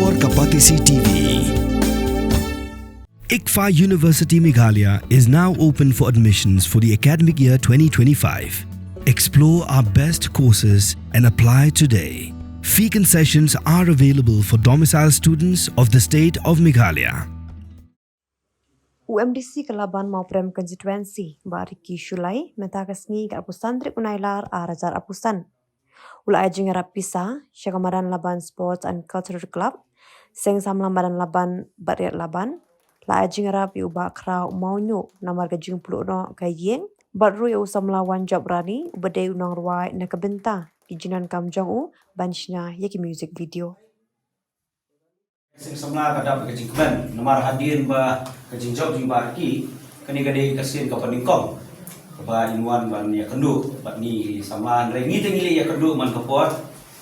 Kapor Kapatisi TV. ICFA University Meghalaya is now open for admissions for the academic year 2025. Explore our best courses and apply today. Fee concessions are available for domicile students of the state of Meghalaya. UMDC Kelaban mau prem konstituensi bariki Shulai mentakasngi kat apusan trik unailar arajar apusan. Ula ajing arap pisa syakamadan laban sports and cultural club seng samlam badan laban bariat laban la ajing arap iuba krau maunyo namar gajing puluh no kayeng badru ya usam lawan job rani ubade unang ruai na kebenta ijinan kamjong u banshnya yaki music video. Sing samla kada kajing kemen namar hadir ba kajing job jing barki kani gade kasin ka paningkong ba inwan ban ya kendu bat ni samla rengi tengi ya kendu man kapor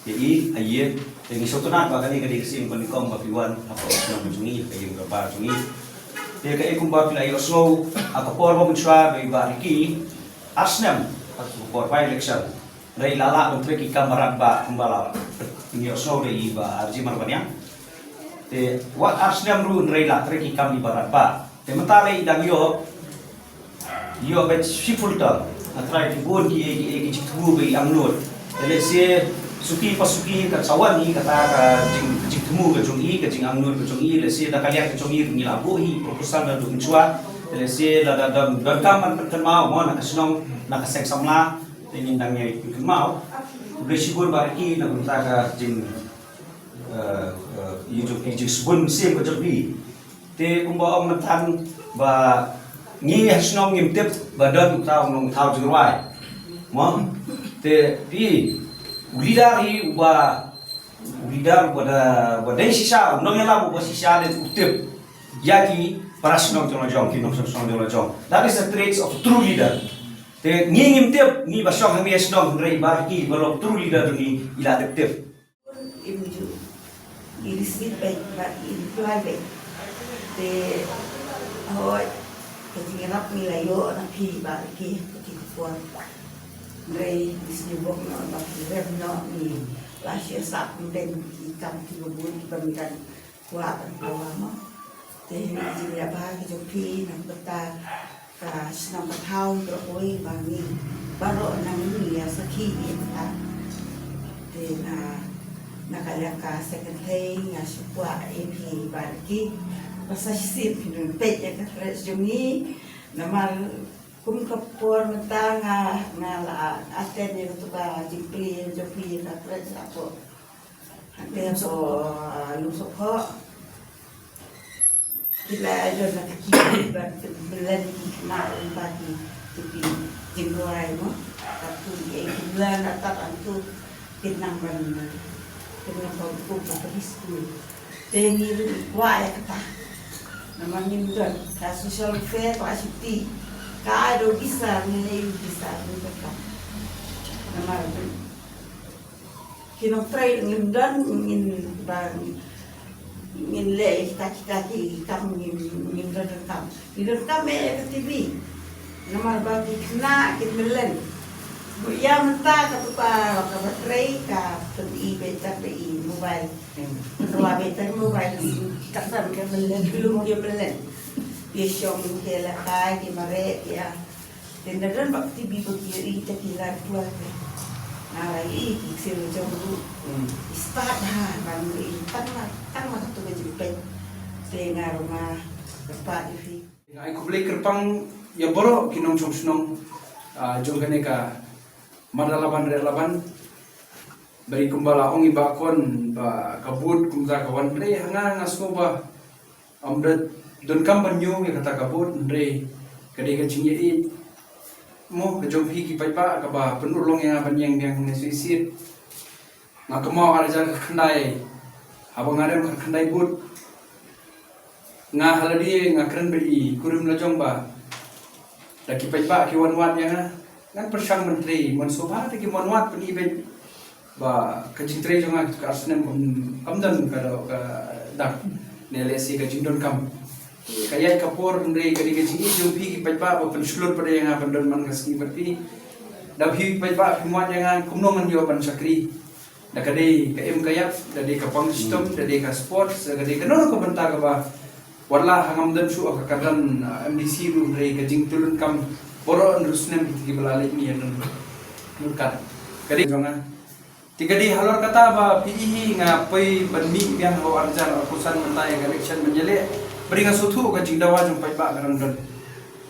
yi aye tengi sotonat ba kani gade kasin paningkong ba piwan apa osno jungi kayu ba jungi te ka ikum ba pilai oslo akapor ba munswa ba barki asnam akapor ba election rei lala untuk ki kamarat ba kumbala ni oslo rei ba arji marbanya te wat asnam ru nreila treki kam di barat ba te mentale idang yo bet sifulta atrai ti bon ki jithu be amlot ele se suki pasuki ka sawani kata ka jithu ka jongi ka jing amlot ka jongi le se da kalia ka jongi ni la bohi proposal da du chua ele se la da dam kam man kan mau mo na kasnong na ka sek samla te ni dang ye kan mau be sibur barki na kunta ka jing you sebun sim kejepi te kumba om nathan ba ngi hasnong ngimtep badan tau nong tau jurwai mo te pi ulidari ulidar pada sisa nong yala bu sisa de utep yaki parasnong jong ki nong song jong that is the traits of true leader te ngi ngimtep ni basong hami hasnong rei barki balok true leader ni ila tep in sleep bed, but in fly bed. They hold getting up me like you on a pea barky, getting for Ray, this new book, not but he read not me. Last year, stop and then he come to the wood, but we can go up and go on. They give me a bag of pea and put that snub a towel, the oil by me. Barrow and me as a key in that. Then nakalaka secretary nga supwa AP barki basta sip nun pet ya kafres jungi namal kum kapor matanga ngala aten ni to ka jipri jopi kafres apo ate so luso ko bila ajo na kiki ban bulan na bagi tipi jingrai mo tapi e bulan atat antu kinang ban dengan kau di school, tengi kuat ya kata, namanya mudah, dah social fair kau asyik kau ada bisa nilai bisa mereka, namanya kita try ngimdan ngin leh kita kamu ngimdan rekam ke TV, namanya bagi kena kita melen. Ya mentah ketupa kabatray ka pati beta pe mobile ruwa beta mobile taksan ke melen belum dia melen dia syong ke la kai di mare ya tendaran bakti bibo kiri ta kilar tua na i kisir jong start ha ban tan ma tu ke jipet tengar rumah dapat ifi ai kublai kerpang ya boro kinong chong jong kane ka madalaban beri kumbala ongi bakon ba kabut kumza kawan re hanga ngasko ba amdat don kam banyo ya kata kabut re kade ka chingi mo ka jom hi ki pai ba ka ba penulong yang banyang yang nesisit ngakamau ada jang khandai abang ada khandai but nga haladi ngakren beri kurum lajong ba daki pai ba ki wan wan yang kan persang menteri mensoba tegi monwat peni ben ba kajing tre jonga ka asnem amdan ka dak nelesi kajing don kam kaya kapor ndre kadi kajing jumpi ki pajba ba pensulur pada yang bandon man kaski berpi dabhi pajba himwan yang kumno man yo ban sakri kadai ka kayak dari ka pang system dari ka sports kadai ka no ka banta ka ba wala hangam dan su ka kadan MDC ru dari ka jing tulun kam boro rusnem ki balalik ni yan nurkan kadai jonga tiga di halor kata ba PIH ngapai banmi yang ho arjan akusan mentai election menjele beri ngasutu ka jing dawa jong pai ba garang dan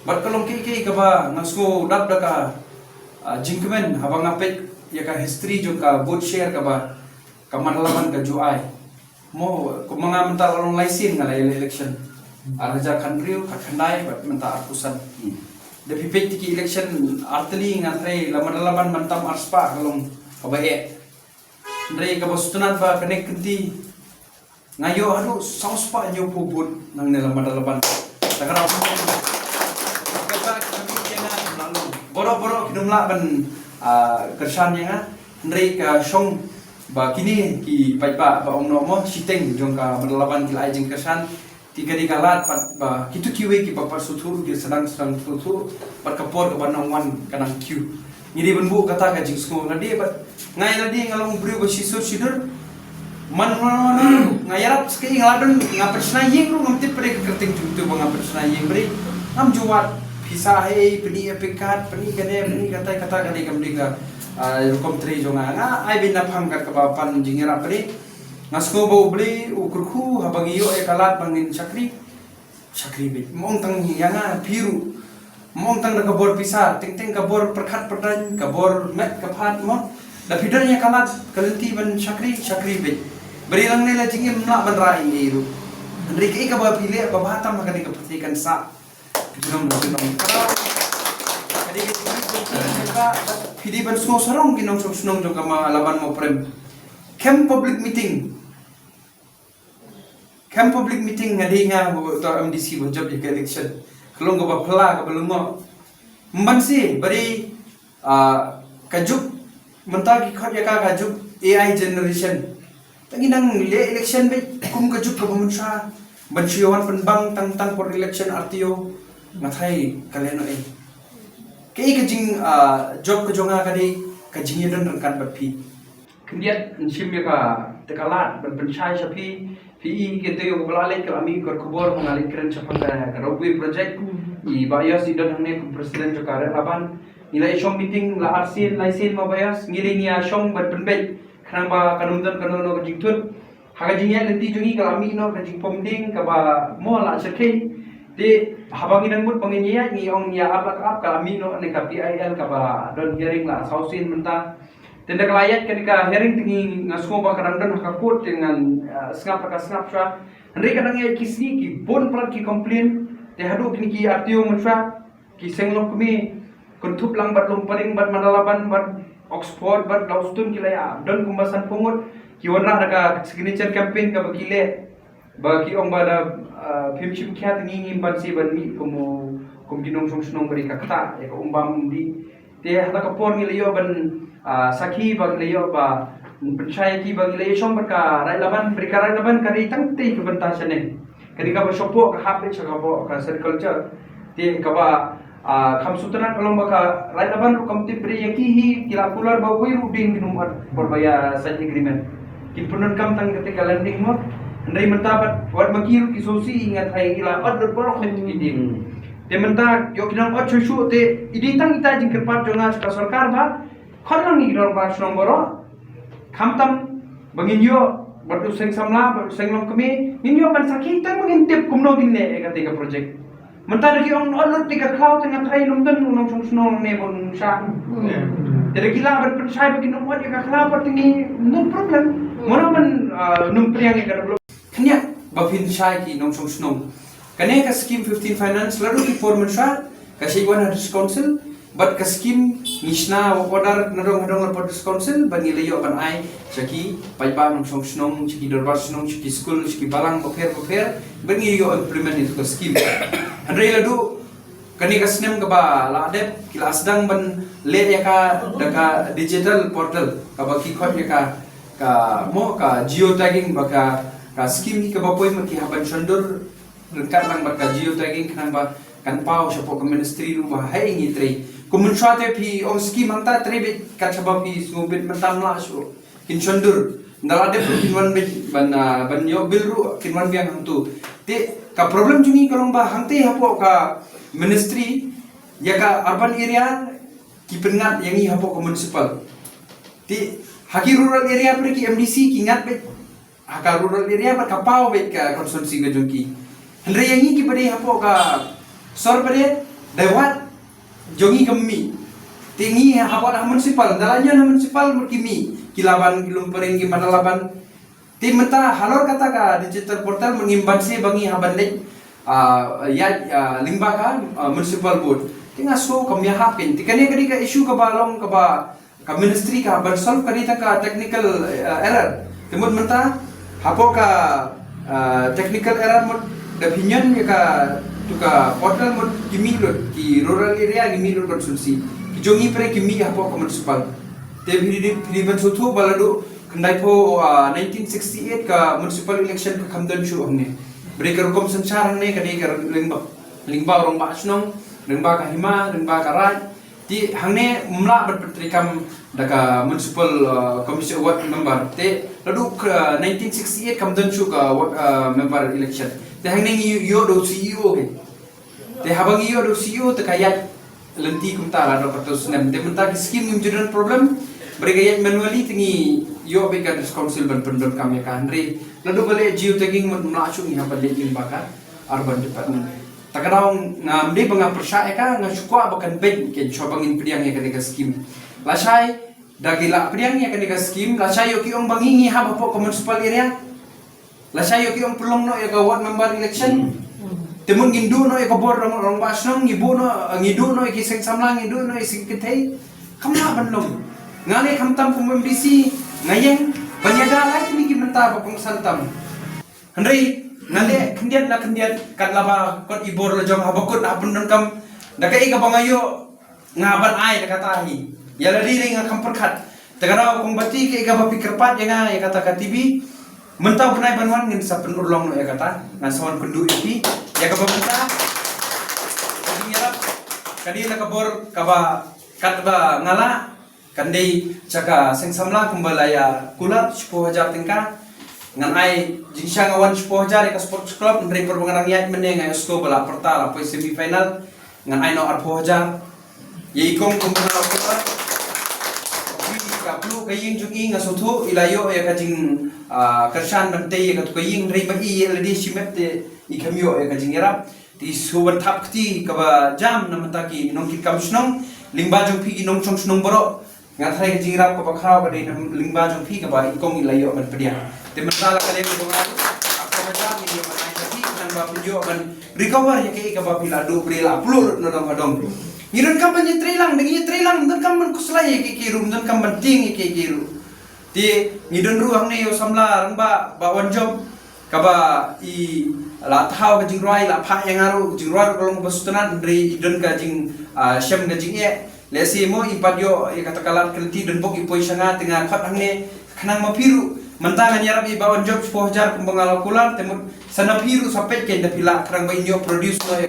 bar kalong ki ka ba ngasko dap daka jingkemen habang ngapet ya ka history jong ka vote share ka ba kamanalaman ka juai mo kung mga mental along laisin nga election araja kanriu ka kandai bat menta akusan de pipet ki election arteli nga tray laman mantam arspa kalong kabae ndray ka basutunan ba kanek kenti ngayo anu saus pa nyo pubut nang nalaman takaraw boro-boro kinumla ban kersan yang ndray ka song ba kini ki paipa ba ong nomo siteng jong ka madalaban kila jing kersan tiga di kalat ba kitu kiwe ki papa sutur ki sedang sutur pat kapor ka banangwan kanang kiu ngiri benbu kata ka jing sko ngadi ba ngai ladi ngalong bri ba sisur sidur man ngayarap ski ngaladon ngapet snaying ru ngamti pre kerting tu ba ngapet snaying bri am juwat pisah peni epikat peni kata kadi kamdiga rukom tri jonga nga ai bin napham kat kabapan jingira pri ngasko bau beli ukurku habang iyo kalat bangin sakri be mong tang yanga biru mong tang kabor pisah ting kabor perkat perdan kabor met kaphat mo da pidarnya kalat kalenti ban sakri be beri lang nila jingim na ban rai iru Enrique ka ba pili ba batam magani kapatikan sa Kinong Jadi kita pidi ban semua sarong kinong sunong jong kama laban mo prem. Camp public meeting ngadi nga to MDC bo job di election. Kelong ba pala ka belungo. Mbansi bari kajuk mentagi khot ya ka kajuk AI generation. Tanginang election be kum kajuk ka bamunsa. Bansiyawan penbang tang for election RTO matai kalian kei kajing job kejonga kadi kajing dan rengkan bapi kemudian nsimya ka tekalat berpenchai sapi PI kita yo belalai kami kubur mengalir keren sapang ka Robi project I bayas idon hangne presiden jokare laban nilai shom meeting la arsin laisin mabayas ngilinya shom berpenbet kanamba kanundan kanono kajing tut hagajingnya nanti jungi kami no kajing pomding kaba mo la sakei di habang inang mut penginya ni ong ya apa kami no ne KPIL kaba don hearing la sausin menta tindak layat kenika hearing tingi ngasko ba karandan hakaput dengan snap sha henry kadang ya kisni ki bon plat ki complain te hadu kini ki artio mensha ki senglok kami kuntup lang bat lum paling bat manalaban bat Oxford bat Laustun kilaya don kumbasan pungut ki warna daga signature campaign ka bakile bagi ong bada phimchim khat ngi bansi banmi kum dinong song beri kakta ya umbam di te hata kapor ngi leyo ban sakhi bag leyo ba penchai ki bag leyo song ka rai laban perkara laban kari tangte ke bentasane kari ka shopo ka hape chakabo ka circulture te ka ba kham sutran kalong ka rai laban ru kamti beri yakihi kila pular ba wi ruding ginumat berbaya side agreement kimpunan kam tang ketika landing mo Andai mentabat wat makiru kisosi ingat hai ila ad berok idin. Te menta yo kinang ot chuchu te iditang ita jing kerpat jonga ka sarkar ba khonlang ni dor ba snong boro khamtam bangin yo batu seng samla batu seng long kami ninyo ban sakhi tang bangin tip kumno ginne ka te ka project. Menta lagi ong olot te ka cloud ngat hai numdan nong snong ne bon sha. Jadi gila berpercaya bagi nomor yang kenapa tinggi no problem. Mana man numpriang yang kada kanya bapin syai ki nong song snong kanya ka scheme 15 finance lalu ki forman sha ka shaywan hadis council but ka scheme nishna wadar nadong hadis council bani leyo ban ai chaki paipa nong song snong chiki dorbar snong chiki school chiki balang bofer bani yo implement itu ka scheme andre ladu kani ka snem ka ba ladep kila asdang ban le ya ka daka digital portal ka ba ki khot ya ka mo ka geotagging baka ka scheme ni ka bapoy maki haban shandor rengkat lang baka geotagging kanang ba kan pau sa po ka ministry ru ba hai ngi tre kumun shate pi on scheme anta tre ka chaba pi subit matam la so kin chondur ndala de kinwan ban yo bilru kinwan biang hantu te ka problem juni kalong ba hangte hapo ka ministry ya ka urban area ki pengat yang i hapo ka municipal ti haki rural area pre ki MDC ki ngat be haka rural area ba kapau be ka konsumsi ga jongki andre yang i ki pare hapo ka sor pare dewat jongi kami tingi hapo na municipal dalanya na municipal murkimi kilaban kilum pering ki madalaban ti menta halor kata ka digital portal mengimban se bangi haban le limba ka municipal board tinga so kamya hapin tikane kadi ka issue ka balong ka ministry ka ban solve kadi ta ka technical error timut menta hapo ka technical error mod opinion ya ka tuka portal mod kimilot ki rural area kimilot konsumsi ki jongi pre kimi hapo ka municipal te bidi ban sotu balado kendai po 1968 ka municipal election ka kamdan shu hamne breaker kom sansar ne kadi ka lingba orang ba snong lingba ka hima lingba ka raj ti hangne mla berpetrikam daka municipal commission ward member te ladu 1968 kamdan shu ka member election te hangne yo do CEO ke te habang yo do CEO te kayat lenti kumta la do patos nem te menta ki scheme imjudan problem bergaya manually tinggi yo bekan council ban pendon kami ka andre ladu bale geotagging melacu ni apa lekin bakar urban department takadaw ngamde banga persya ka nga sukwa bakan ben ke chobangin priang ya kaneka scheme lasai dagila priang ya kaneka scheme lasai yo ki ong bangingi ha po municipal area lasai yo ki ong pulong no ya ka ward member election temun gindu no ya ka board rong basnong ngibu no ngidu no ki seng samlang ngidu no ising kitay kamla banlong ngane kamtam kum MDC ngayeng banyada lai tini ki menta ba pung santam handai ngale kendian kan laba kot ibor lo jong habakut na pundon kam dakai ka bangayo ngaban ai da katahi ya ladi ring ngam perkat tagaraw kung bati ke ka bapikir pat ya kata ka TV menta benai banwan ngin sa penulong no ya kata ngan sawan kundu ipi ya ka bapenta nyarap kadi na kabor ka ba kat ba ngala kandai caka seng samla kumbalaya kulat 10,000 tingka ngan ai jingsha ngawan 10,000 ka sports club ndre perbangan yat mene ngai sko bala pertala po semi final ngan ai no 4,000 ye ikong kumbala kulat ka plu kaying jungi ngasotu ilayo ya kajing kersan bante ya ka kaying ndre ba i ledi simet ikamyo ya kajing yarap ti suwan tapti ka ba jam namataki nongkit kamsnong lingba jong pi nong chong snong boro ngathai ka jingrap ka bakhraw ka dei lingba jong phi ka ba ikong ilayo man pedia te mentala ka dei ko ako majam ni manai tapi nang ba pinjo kan recover ya ke ka ba pilado prela plur no dong adong ngiron ka ban trelang dengi trelang dan kam man kuslai ke kirum dan kam ban ting ke kiru ti ngidon ruang ne yo samla rang ba wanjom ka ba i la thau ka jingroi la pha yang aru jingroi kolong basutan dri idon ka jing syam ka jing e lesi mo ipadyo katakanlah kelti dan bok ipoi sanga tengah khat hangne khanang mapiru mentangan yarap ibawan job 10,000 kumbang ala kular temut sana piru sampai ke dapila kharang ba inyo produce no ya